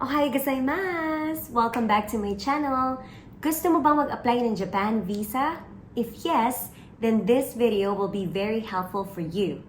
Ohayo gozaimasu! Welcome back to my channel. Gusto mo bang mag-apply ng Japan visa? If yes, then this video will be very helpful for you.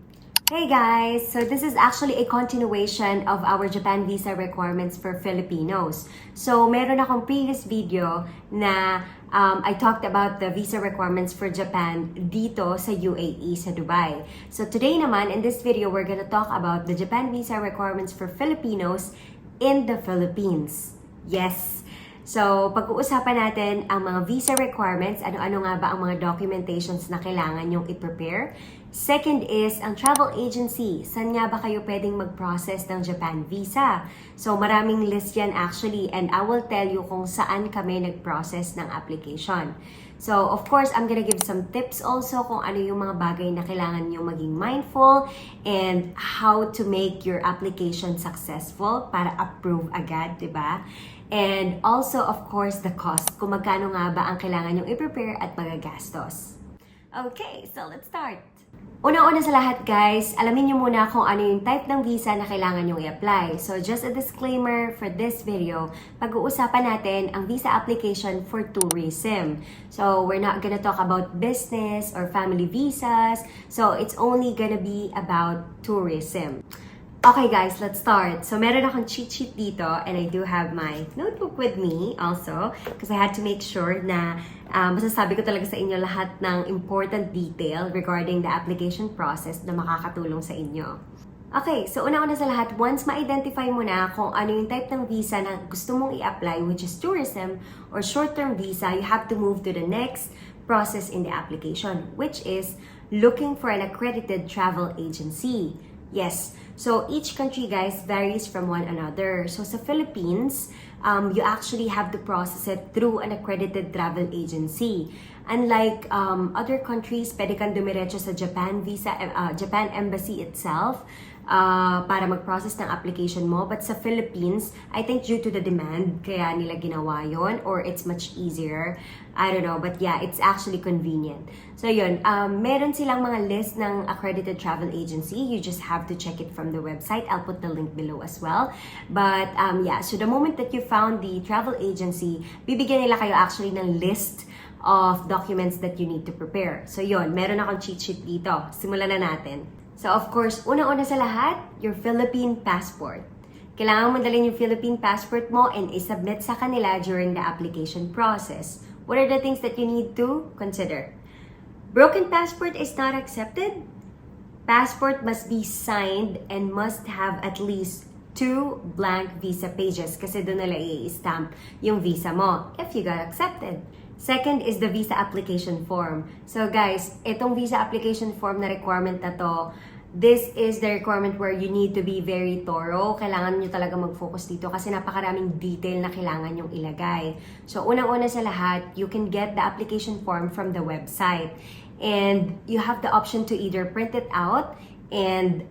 Hey guys! So this is actually a continuation of our Japan visa requirements for Filipinos. So meron akong previous video na I talked about the visa requirements for Japan dito sa UAE, sa Dubai. So today naman, in this video, we're gonna talk about the Japan visa requirements for Filipinos in the Philippines. Yes! So, pag-uusapan natin ang mga visa requirements, ano-ano nga ba ang mga documentations na kailangan yung i-prepare. Second is, ang travel agency. Saan nga ba kayo pwedeng mag-process ng Japan visa? So, maraming list yan actually, and I will tell you kung saan kami nag-process ng application. So, of course, I'm gonna give some tips also kung ano yung mga bagay na kailangan nyo maging mindful and how to make your application successful para approve agad, di ba? And also, of course, the cost. Kung magkano nga ba ang kailangan nyong i-prepare at magagastos. Okay, so let's start. Una-una sa lahat guys, alamin nyo muna kung ano yung type ng visa na kailangan nyong i-apply. So just a disclaimer for this video, pag-uusapan natin ang visa application for tourism. So we're not gonna talk about business or family visas. So it's only gonna be about tourism. Okay guys, let's start. So meron akong cheat sheet dito and I do have my notebook with me also because I had to make sure na masasabi ko talaga sa inyo lahat ng important detail regarding the application process na makakatulong sa inyo. Okay, so una-una sa lahat, once ma-identify mo na kung ano yung type ng visa na gusto mong i-apply, which is tourism or short-term visa, you have to move to the next process in the application, which is looking for an accredited travel agency. Yes, so each country, guys, varies from one another. So sa Philippines, you actually have to process it through an accredited travel agency. Unlike other countries, pwede kang dumiretso sa Japan visa, Japan embassy itself para mag-process ng application mo. But sa Philippines, I think due to the demand, kaya nila ginawa yon, or it's much easier. I don't know, but yeah, it's actually convenient. So yun, meron silang mga list ng accredited travel agency. You just have to check it from the website. I'll put the link below as well. But yeah, so the moment that you found the travel agency, bibigyan nila kayo actually ng list of documents that you need to prepare. So yun, meron akong cheat sheet dito. Simulan na natin. So of course, una-una sa lahat, your Philippine passport. Kailangan mo dalhin yung Philippine passport mo and isubmit sa kanila during the application process. What are the things that you need to consider? Broken passport is not accepted. Passport must be signed and must have at least 2 blank visa pages kasi doon nila i-stamp yung visa mo if you got accepted. Second is the visa application form. So guys, itong visa application form na requirement na to, this is the requirement where you need to be very thorough. Kailangan nyo talaga mag-focus dito kasi napakaraming detail na kailangan nyong ilagay. So unang-una sa lahat, you can get the application form from the website. And you have the option to either print it out and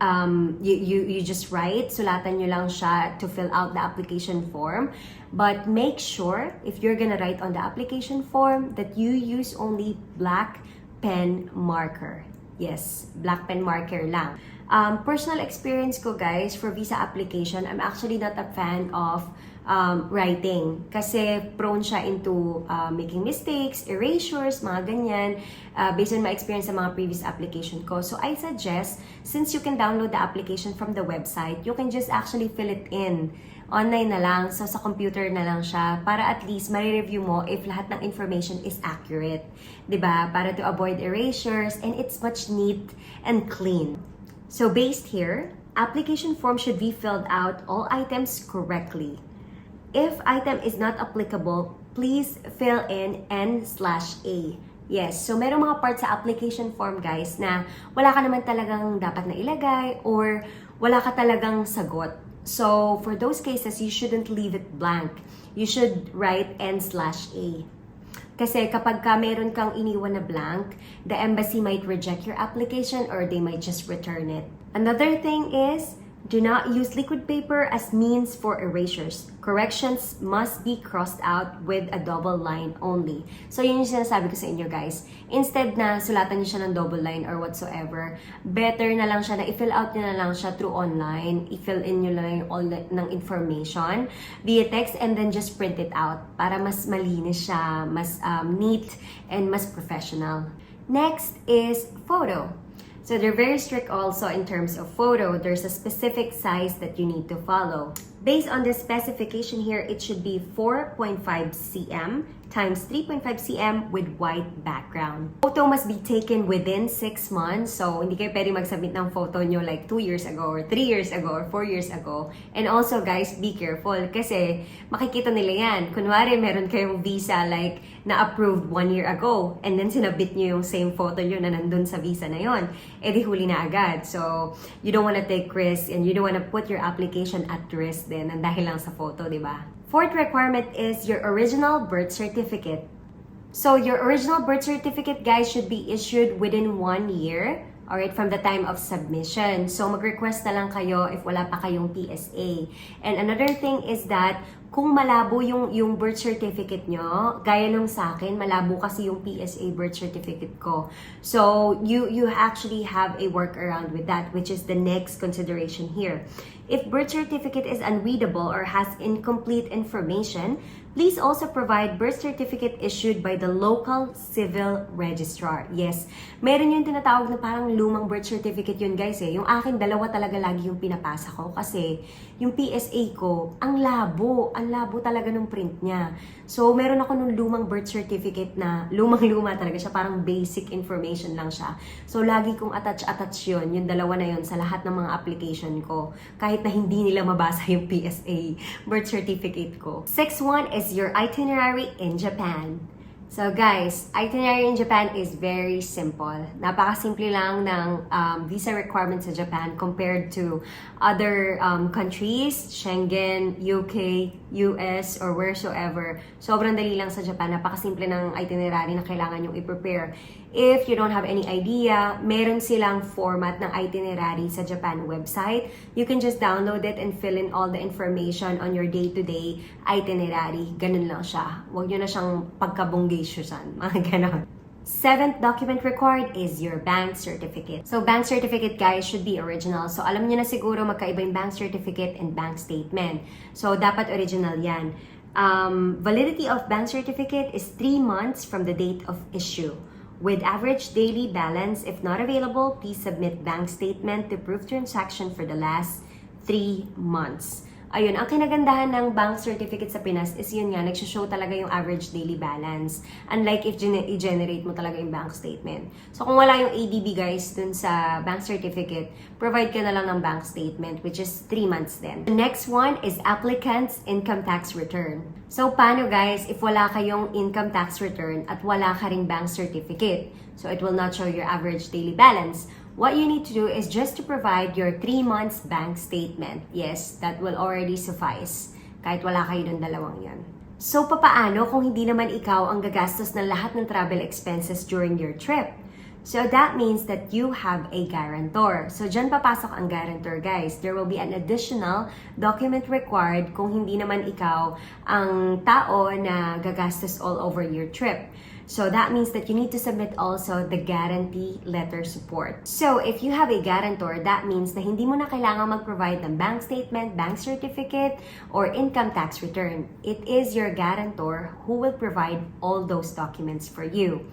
you just write, sulatan nyo lang siya to fill out the application form. But make sure, if you're gonna write on the application form, that you use only black pen marker. Yes, black pen marker lang. Personal experience ko guys, for visa application, I'm actually not a fan of writing. Kasi prone siya into making mistakes, erasures, mga ganyan, based on my experience sa mga previous application ko. So I suggest, since you can download the application from the website, you can just actually fill it in. Online na lang, so sa computer na lang siya, para at least ma-review mo if lahat ng information is accurate. 'Di ba? Para to avoid erasures, and it's much neat and clean. So based here, application form should be filled out all items correctly. If item is not applicable, please fill in N/A. Yes, so merong mga parts sa application form guys na wala ka naman talagang dapat na ilagay or wala ka talagang sagot. So for those cases, you shouldn't leave it blank. You should write N/A. Kasi kapag ka meron kang iniwan na blank, the embassy might reject your application or they might just return it. Another thing is, Do not use liquid paper as means for erasures. Corrections must be crossed out with a double line only. So yun yung sinasabi ko sa inyo guys. Instead na sulatan niyo siya ng double line or whatsoever, better na lang siya na i-fill out niyo na lang siya through online. I-fill in niyo lang yung all ng information via text and then just print it out para mas malinis siya, mas neat and mas professional. Next is photo. So they're very strict also in terms of photo. There's a specific size that you need to follow. Based on the specification here, it should be 4.5 cm times 3.5 cm with white background. Photo must be taken within 6 months. So, hindi kayo pwede mag-submit ng photo nyo like 2 years ago or 3 years ago or 4 years ago. And also, guys, be careful kasi makikita nila yan. Kunwari, meron kayong visa like na-approved 1 year ago and then sinabit nyo yung same photo nyo na nandun sa visa na yon. Eh di huli na agad. So, you don't wanna take risks and you don't wanna put your application at risk din dahil lang sa photo, di ba? Fourth requirement is your original birth certificate. So your original birth certificate, guys, should be issued within 1 year, alright, from the time of submission. So mag-request na lang kayo if wala pa kayong PSA. And another thing is that kung malabo yung birth certificate nyo, gaya nung sa akin, malabo kasi yung PSA birth certificate ko. So, you actually have a workaround with that, which is the next consideration here. If birth certificate is unreadable or has incomplete information, please also provide birth certificate issued by the local civil registrar. Yes, meron yung tinatawag na parang lumang birth certificate yun guys eh. Yung akin, dalawa talaga lagi yung pinapasa ko kasi yung PSA ko, ang labo talaga ng print niya. So, meron ako nung lumang birth certificate na lumang-luma talaga siya, parang basic information lang siya. So, lagi kong attach yun, yung dalawa na yun sa lahat ng mga application ko, kahit na hindi nila mabasa yung PSA birth certificate ko. Sixth one is your itinerary in Japan. So guys, itinerary in Japan is very simple. Napakasimple lang ng visa requirements sa Japan compared to other countries, Schengen, UK, US, or wheresoever. Sobrang dali lang sa Japan. Napakasimple ng itinerary na kailangan yung i-prepare. If you don't have any idea, meron silang format ng itinerary sa Japan website. You can just download it and fill in all the information on your day-to-day itinerary. Ganun lang siya. Huwag nyo na siyang pagkabunggesyosan. Mga ganon. Seventh document required is your bank certificate. So, bank certificate, guys, should be original. So, alam nyo na siguro magkaiba yung bank certificate and bank statement. So, dapat original yan. Validity of bank certificate is 3 months from the date of issue. With average daily balance, if not available, please submit bank statement to prove transaction for the last 3 months. Ayun, ang kinagandahan ng bank certificate sa Pinas is yun nga, nagsho-show talaga yung average daily balance. Unlike if i-generate mo talaga yung bank statement. So kung wala yung ADB guys dun sa bank certificate, provide ka na lang ng bank statement which is 3 months din. The next one is applicant's income tax return. So paano guys if wala kayong income tax return at wala ka ring bank certificate? So it will not show your average daily balance. What you need to do is just to provide your 3 months bank statement. Yes, that will already suffice. Kahit wala kayo ng dalawang yan. So, papaano kung hindi naman ikaw ang gagastos ng lahat ng travel expenses during your trip? So, that means that you have a guarantor. So, dyan papasok ang guarantor, guys. There will be an additional document required kung hindi naman ikaw ang tao na gagastos all over your trip. So that means that you need to submit also the guarantee letter support. So if you have a guarantor, that means na hindi mo na kailangan mag-provide ng bank statement, bank certificate, or income tax return. It is your guarantor who will provide all those documents for you.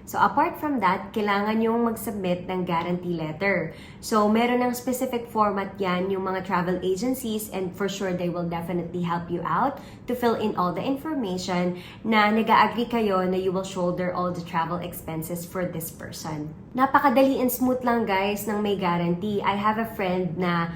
So apart from that, kailangan yung mag-submit ng guarantee letter. So meron ng specific format yan yung mga travel agencies and for sure they will definitely help you out to fill in all the information na nag-agree kayo na you will shoulder all the travel expenses for this person. Napakadali and smooth lang guys ng may guarantee. I have a friend na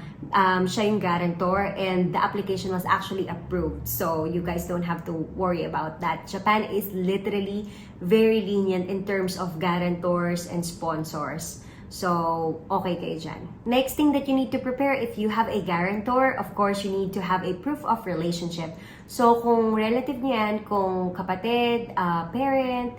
siya yung guarantor and the application was actually approved. So you guys don't have to worry about that. Japan is literally very lenient in terms of guarantors and sponsors. So, okay kayo dyan. Next thing that you need to prepare, if you have a guarantor, of course, you need to have a proof of relationship. So, kung relative niyan, kung kapatid, parent,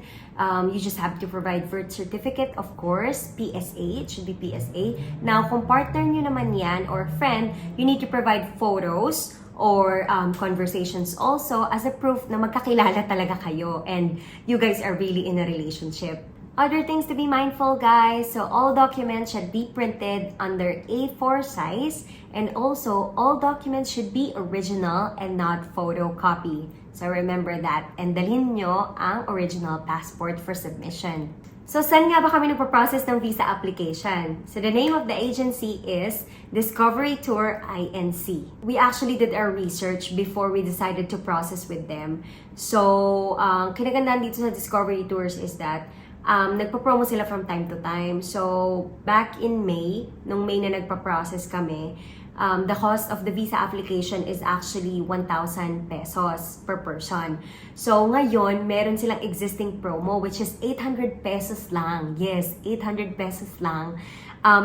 you just have to provide birth certificate, of course, PSA, it should be PSA. Now, kung partner nyo naman yan or friend, you need to provide photos or conversations also as a proof na magkakilala talaga kayo and you guys are really in a relationship. Other things to be mindful, guys. So all documents should be printed under A4 size, and also all documents should be original and not photocopy. So remember that. And dalhin nyo ang original passport for submission. So saan nga ba kami nagpa-process ng visa application? So the name of the agency is Discovery Tour Inc. We actually did our research before we decided to process with them. So kinagandaan dito sa Discovery Tours is that nagpa-promo sila from time to time. So, back in May, nung May na nagpa-process kami, the cost of the visa application is actually 1,000 pesos per person. So, ngayon, meron silang existing promo which is 800 pesos lang. Yes, 800 pesos lang.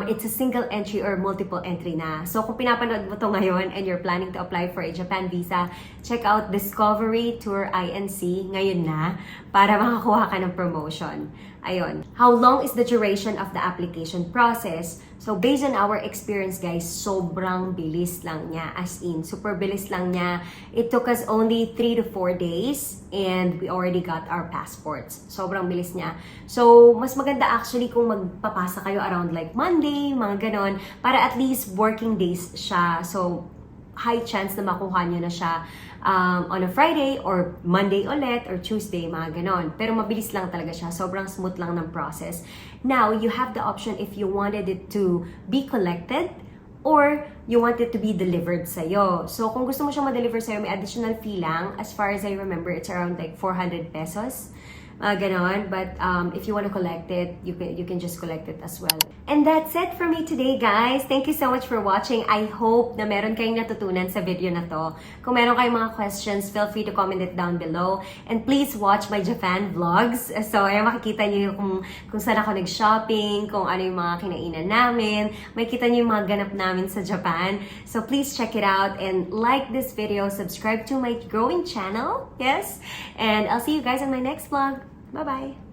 It's a single entry or multiple entry na. So, kung pinapanood mo to ngayon and you're planning to apply for a Japan visa, check out Discovery Tour Inc. ngayon na para makakuha ka ng promotion. Ayun. How long is the duration of the application process? So, based on our experience, guys, sobrang bilis lang niya. As in, super bilis lang niya. It took us only 3 to 4 days and we already got our passports. Sobrang bilis niya. So, mas maganda actually kung magpapasa kayo around like Monday, mga ganon, para at least working days siya. So, high chance na makuha nyo na siya on a Friday or Monday ulit or Tuesday, mga ganon. Pero mabilis lang talaga siya. Sobrang smooth lang ng process. Now, you have the option if you wanted it to be collected or you want it to be delivered sa'yo. So, kung gusto mo siyang ma-deliver sa'yo, may additional fee lang. As far as I remember, it's around like 400 pesos. Ganon. But if you want to collect it, you can just collect it as well. And that's it for me today, guys. Thank you so much for watching. I hope na meron kayong natutunan sa video na to. Kung meron kayong mga questions, feel free to comment it down below. And please watch my Japan vlogs. So, ay makikita niyo kung saan ako nag-shopping, kung ano yung mga kinainan namin. Makikita niyo yung mga ganap namin sa Japan. So, please check it out and like this video. Subscribe to my growing channel. Yes? And I'll see you guys on my next vlog. Bye-bye!